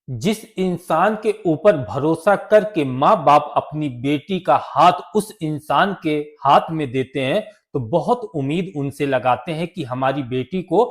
जिस इंसान के ऊपर भरोसा करके माँ बाप अपनी बेटी का हाथ उस इंसान के हाथ में देते हैं तो बहुत उम्मीद उनसे लगाते हैं कि हमारी बेटी को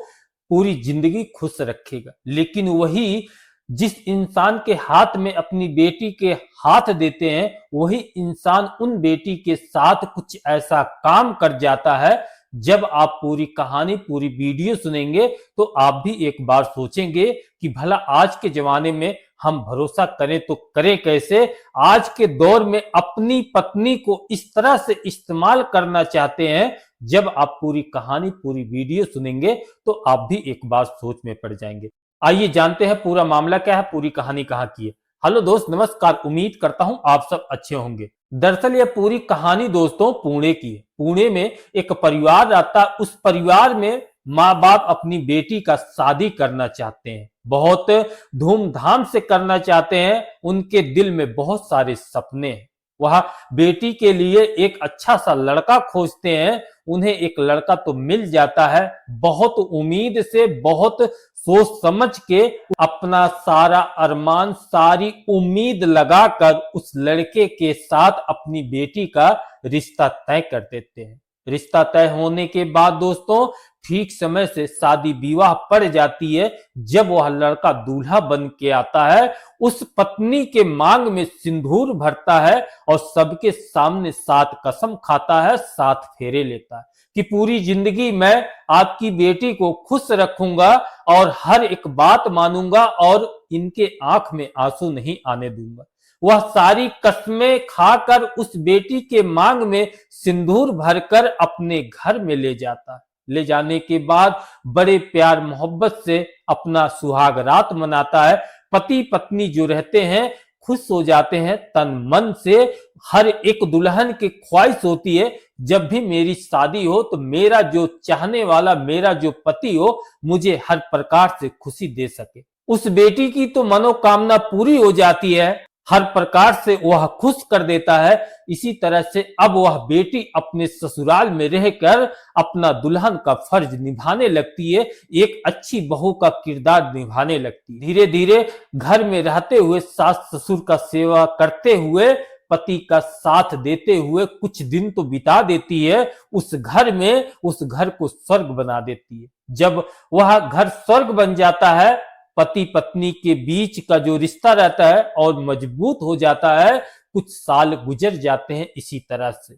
पूरी जिंदगी खुश रखेगा। लेकिन वही जिस इंसान के हाथ में अपनी बेटी के हाथ देते हैं वही इंसान उन बेटी के साथ कुछ ऐसा काम कर जाता है। जब आप पूरी कहानी पूरी वीडियो सुनेंगे तो आप भी एक बार सोचेंगे कि भला आज के जमाने में हम भरोसा करें तो करें कैसे। आज के दौर में अपनी पत्नी को इस तरह से इस्तेमाल करना चाहते हैं। जब आप पूरी कहानी पूरी वीडियो सुनेंगे तो आप भी एक बार सोच में पड़ जाएंगे। आइए जानते हैं पूरा मामला क्या है, पूरी कहानी कहाँ की है। हेलो दोस्त, नमस्कार। उम्मीद करता हूं आप सब अच्छे होंगे। दरअसल यह पूरी कहानी दोस्तों पुणे की है। पुणे में एक परिवार रहता, उस परिवार में माँ बाप अपनी बेटी का शादी करना चाहते हैं, बहुत धूमधाम से करना चाहते हैं। उनके दिल में बहुत सारे सपने हैं। वह बेटी के लिए एक अच्छा सा लड़का खोजते हैं। उन्हें एक लड़का तो मिल जाता है। बहुत उम्मीद से, बहुत सोच समझ के अपना सारा अरमान, सारी उम्मीद लगाकर उस लड़के के साथ अपनी बेटी का रिश्ता तय कर देते हैं। रिश्ता तय होने के बाद दोस्तों ठीक समय से शादी विवाह पड़ जाती है। जब वह लड़का दूल्हा बन के आता है, उस पत्नी के मांग में सिंदूर भरता है और सबके सामने 7 कसम खाता है, 7 फेरे लेता है कि पूरी जिंदगी मैं आपकी बेटी को खुश रखूंगा और हर एक बात मानूंगा और इनके आंख में आंसू नहीं आने दूंगा। वह सारी कस्में खाकर उस बेटी के मांग में सिंदूर भरकर अपने घर में ले जाता है। ले जाने के बाद बड़े प्यार मोहब्बत से अपना सुहाग रात मनाता है। पति पत्नी जो रहते हैं खुश हो जाते हैं तन मन से। हर एक दुल्हन की ख्वाहिश होती है जब भी मेरी शादी हो तो मेरा जो चाहने वाला, मेरा जो पति हो, मुझे हर प्रकार से खुशी दे सके। उस बेटी की तो मनोकामना पूरी हो जाती है, हर प्रकार से वह खुश कर देता है। इसी तरह से अब वह बेटी अपने ससुराल में रहकर अपना दुल्हन का फर्ज निभाने लगती है, एक अच्छी बहू का किरदार निभाने लगती है। धीरे धीरे घर में रहते हुए, सास ससुर का सेवा करते हुए, पति का साथ देते हुए कुछ दिन तो बिता देती है उस घर में। उस घर को स्वर्ग बना देती है। जब वह घर स्वर्ग बन जाता है, पति पत्नी के बीच का जो रिश्ता रहता है और मजबूत हो जाता है। कुछ साल गुजर जाते हैं इसी तरह से।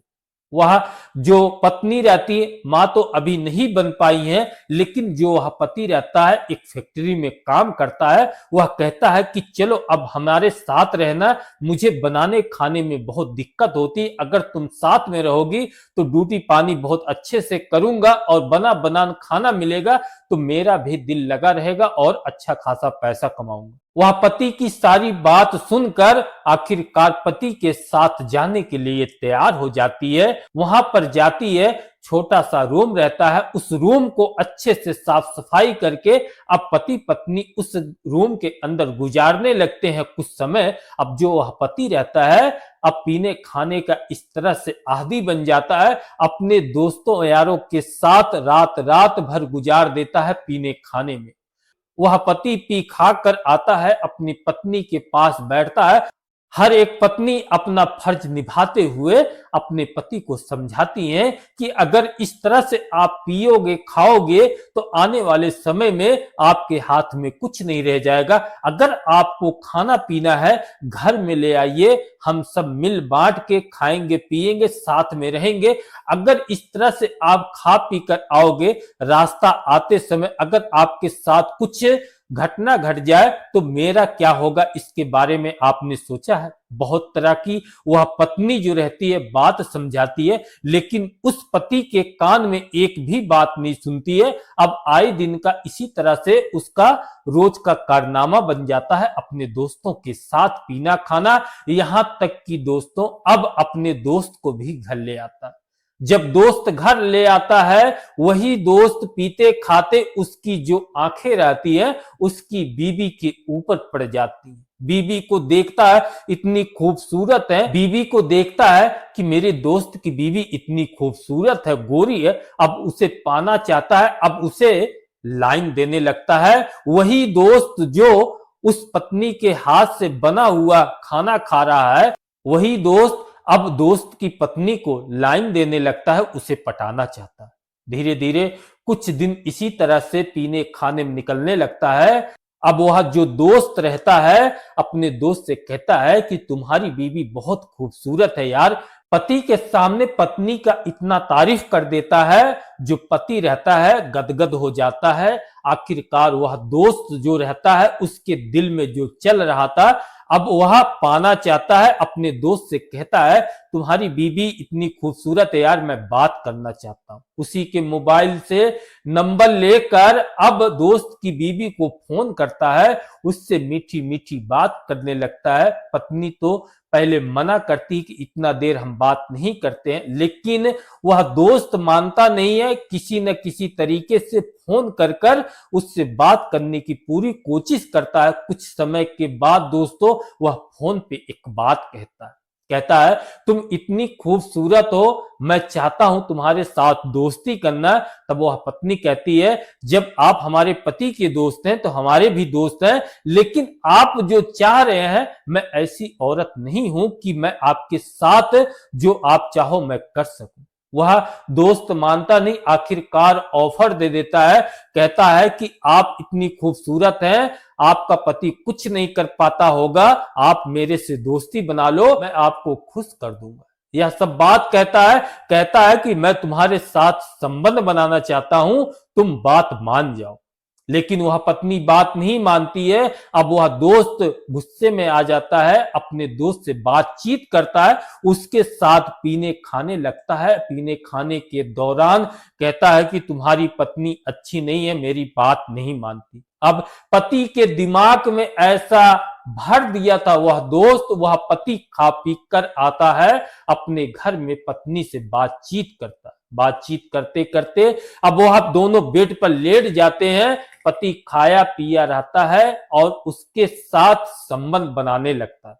वह जो पत्नी रहती है, मां तो अभी नहीं बन पाई है, लेकिन जो वह पति रहता है एक फैक्ट्री में काम करता है। वह कहता है कि चलो अब हमारे साथ रहना, मुझे बनाने खाने में बहुत दिक्कत होती, अगर तुम साथ में रहोगी तो ड्यूटी पानी बहुत अच्छे से करूंगा और बना बनान खाना मिलेगा तो मेरा भी दिल लगा रहेगा और अच्छा खासा पैसा कमाऊंगा। वह पति की सारी बात सुनकर आखिरकार पति के साथ जाने के लिए तैयार हो जाती है। वहां पर जाती है, छोटा सा रूम रहता है, उस रूम को अच्छे से साफ सफाई करके अब पति पत्नी उस रूम के अंदर गुजारने लगते हैं कुछ समय। अब जो वह पति रहता है अब पीने खाने का इस तरह से आदी बन जाता है, अपने दोस्तों यारों के साथ रात रात भर गुजार देता है पीने खाने में। वह पति पी खा कर आता है, अपनी पत्नी के पास बैठता है। हर एक पत्नी अपना फर्ज निभाते हुए अपने पति को समझाती हैं कि अगर इस तरह से आप पियोगे खाओगे तो आने वाले समय में आपके हाथ में कुछ नहीं रह जाएगा। अगर आपको खाना पीना है घर में ले आइए, हम सब मिल बांट के खाएंगे पिएंगे साथ में रहेंगे। अगर इस तरह से आप खा पी कर आओगे, रास्ता आते समय अगर आपके साथ कुछ घटना घट जाए तो मेरा क्या होगा, इसके बारे में आपने सोचा है? बहुत तरह की वह पत्नी जो रहती है बात समझाती है, लेकिन उस पति के कान में एक भी बात नहीं सुनती है। अब आए दिन का इसी तरह से उसका रोज का कारनामा बन जाता है अपने दोस्तों के साथ पीना खाना। यहां तक कि दोस्तों अब अपने दोस्त को भी घर ले आता है। जब दोस्त घर ले आता है, वही दोस्त पीते खाते उसकी जो आंखें रहती है उसकी बीवी के ऊपर पड़ जाती है। बीवी को देखता है इतनी खूबसूरत है, बीवी को देखता है कि मेरे दोस्त की बीवी इतनी खूबसूरत है, गोरी है, अब उसे पाना चाहता है, अब उसे लाइन देने लगता है। वही दोस्त जो उस पत्नी के हाथ से बना हुआ खाना खा रहा है, वही दोस्त अब दोस्त की पत्नी को लाइन देने लगता है, उसे पटाना चाहता है। धीरे धीरे कुछ दिन इसी तरह से पीने खाने में निकलने लगता है। अब वह जो दोस्त रहता है अपने दोस्त से कहता है कि तुम्हारी बीवी बहुत खूबसूरत है यार। पति के सामने पत्नी का इतना तारीफ कर देता है, जो पति रहता है गदगद हो जाता है। आखिरकार वह दोस्त जो रहता है उसके दिल में जो चल रहा था अब वह पाना चाहता है। अपने दोस्त से कहता है तुम्हारी बीवी इतनी खूबसूरत है यार, मैं बात करना चाहता हूं। उसी के मोबाइल से नंबर लेकर अब दोस्त की बीवी को फोन करता है, उससे मीठी मीठी बात करने लगता है। पत्नी तो पहले मना करती कि इतना देर हम बात नहीं करते हैं, लेकिन वह दोस्त मानता नहीं है। किसी न किसी तरीके से फोन कर कर उससे बात करने की पूरी कोशिश करता है। कुछ समय के बाद दोस्तों वह फोन पे एक बात कहता है तुम इतनी खूबसूरत हो, मैं चाहता हूं तुम्हारे साथ दोस्ती करना। तब वह पत्नी कहती है जब आप हमारे पति के दोस्त हैं तो हमारे भी दोस्त हैं, लेकिन आप जो चाह रहे हैं मैं ऐसी औरत नहीं हूं कि मैं आपके साथ जो आप चाहो मैं कर सकूं। वह दोस्त मानता नहीं, आखिरकार ऑफर दे देता है। कहता है कि आप इतनी खूबसूरत हैं, आपका पति कुछ नहीं कर पाता होगा, आप मेरे से दोस्ती बना लो, मैं आपको खुश कर दूंगा। यह सब बात कहता है कि मैं तुम्हारे साथ संबंध बनाना चाहता हूं, तुम बात मान जाओ। लेकिन वह पत्नी बात नहीं मानती है। अब वह दोस्त गुस्से में आ जाता है, अपने दोस्त से बातचीत करता है, उसके साथ पीने खाने लगता है। पीने खाने के दौरान कहता है कि तुम्हारी पत्नी अच्छी नहीं है, मेरी बात नहीं मानती। अब पति के दिमाग में ऐसा भर दिया था वह दोस्त, वह पति खा पी कर आता है, अपने घर में पत्नी से बातचीत करता है। बातचीत करते करते अब वह दोनों बेड पर लेट जाते हैं। पति खाया पिया रहता है और उसके साथ संबंध बनाने लगता है।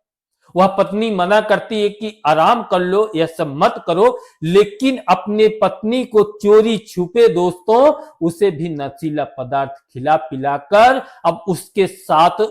वह पत्नी मना करती है कि आराम कर लो, यह सब मत करो, लेकिन अपने पत्नी को चोरी छुपे दोस्तों उसे भी नशीला पदार्थ खिला पिलाकर अब उसके साथ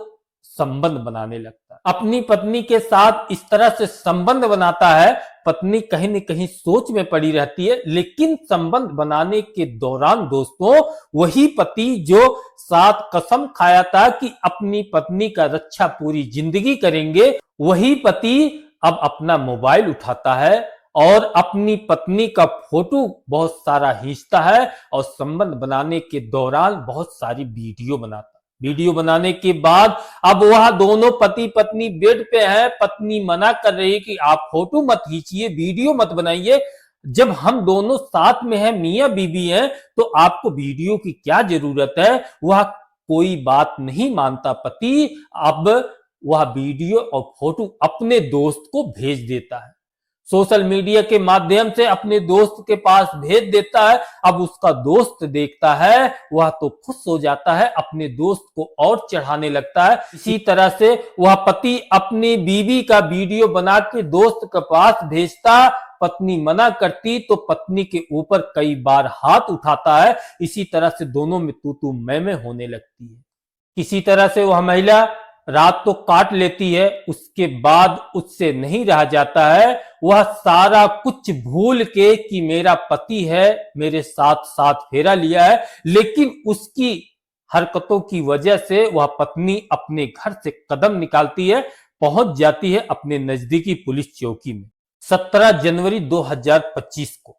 संबंध बनाने लगता है। अपनी पत्नी के साथ इस तरह से संबंध बनाता है। पत्नी कहीं न कहीं सोच में पड़ी रहती है, लेकिन संबंध बनाने के दौरान दोस्तों वही पति जो साथ कसम खाया था कि अपनी पत्नी का रक्षा पूरी जिंदगी करेंगे, वही पति अब अपना मोबाइल उठाता है और अपनी पत्नी का फोटो बहुत सारा खींचता है और संबंध बनाने के दौरान बहुत सारी वीडियो बनाता है। वीडियो बनाने के बाद अब वह दोनों पति पत्नी बेड पे है। पत्नी मना कर रही है कि आप फोटो मत खींचिए, वीडियो मत बनाइए, जब हम दोनों साथ में हैं, मियां बीवी हैं, तो आपको वीडियो की क्या जरूरत है। वह कोई बात नहीं मानता पति। अब वह वीडियो और फोटो अपने दोस्त को भेज देता है, सोशल मीडिया के माध्यम से अपने दोस्त के पास भेज देता है। अब उसका दोस्त देखता है, वह तो खुश हो जाता है, अपने दोस्त को और चढ़ाने लगता है। इसी तरह से वह पति अपनी बीवी का वीडियो बना के दोस्त के पास भेजता। पत्नी मना करती तो पत्नी के ऊपर कई बार हाथ उठाता है। इसी तरह से दोनों में तू मैं होने लगती है। किसी तरह से वह महिला रात तो काट लेती है, उसके बाद उससे नहीं रह जाता है। वह सारा कुछ भूल के कि मेरा पति है, मेरे साथ साथ फेरा लिया है, लेकिन उसकी हरकतों की वजह से वह पत्नी अपने घर से कदम निकालती है, पहुंच जाती है अपने नजदीकी पुलिस चौकी में। 17 जनवरी 2025 को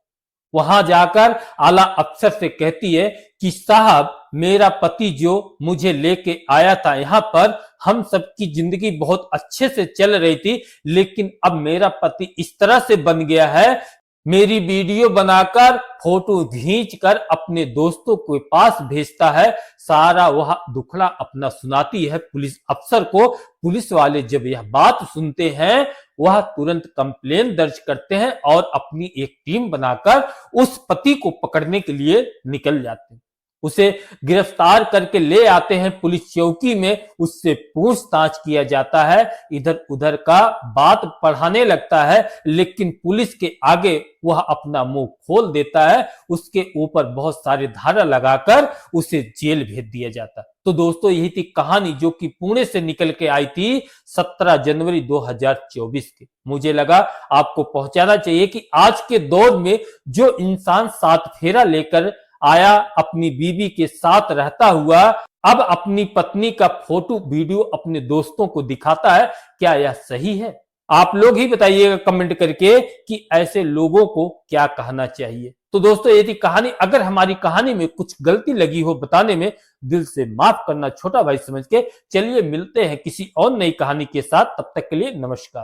वहां जाकर आला अफसर से कहती है कि साहब मेरा पति जो मुझे लेके आया था यहाँ पर, हम सबकी जिंदगी बहुत अच्छे से चल रही थी, लेकिन अब मेरा पति इस तरह से बन गया है, मेरी वीडियो बनाकर फोटो खींचकर अपने दोस्तों के पास भेजता है। सारा वह दुखड़ा अपना सुनाती है पुलिस अफसर को। पुलिस वाले जब यह बात सुनते हैं वह तुरंत कंप्लेन दर्ज करते हैं और अपनी एक टीम बनाकर उस पति को पकड़ने के लिए निकल जाते हैं। उसे गिरफ्तार करके ले आते हैं पुलिस चौकी में, उससे पूछताछ किया जाता है, इधर उधर का बात पढ़ाने लगता है, लेकिन पुलिस के आगे वह अपना मुंह खोल देता है। उसके ऊपर बहुत सारे धारा लगाकर उसे जेल भेज दिया जाता है। तो दोस्तों यही थी कहानी जो कि पुणे से निकल के आई थी 17 जनवरी 2024 की। मुझे लगा आपको पहुंचाना चाहिए कि आज के दौर में जो इंसान सात फेरा लेकर आया, अपनी बीवी के साथ रहता हुआ, अब अपनी पत्नी का फोटो वीडियो अपने दोस्तों को दिखाता है, क्या यह सही है? आप लोग ही बताइएगा कमेंट करके कि ऐसे लोगों को क्या कहना चाहिए। तो दोस्तों ये थी कहानी। अगर हमारी कहानी में कुछ गलती लगी हो बताने में, दिल से माफ करना छोटा भाई समझ के। चलिए मिलते हैं किसी और नई कहानी के साथ, तब तक के लिए नमस्कार।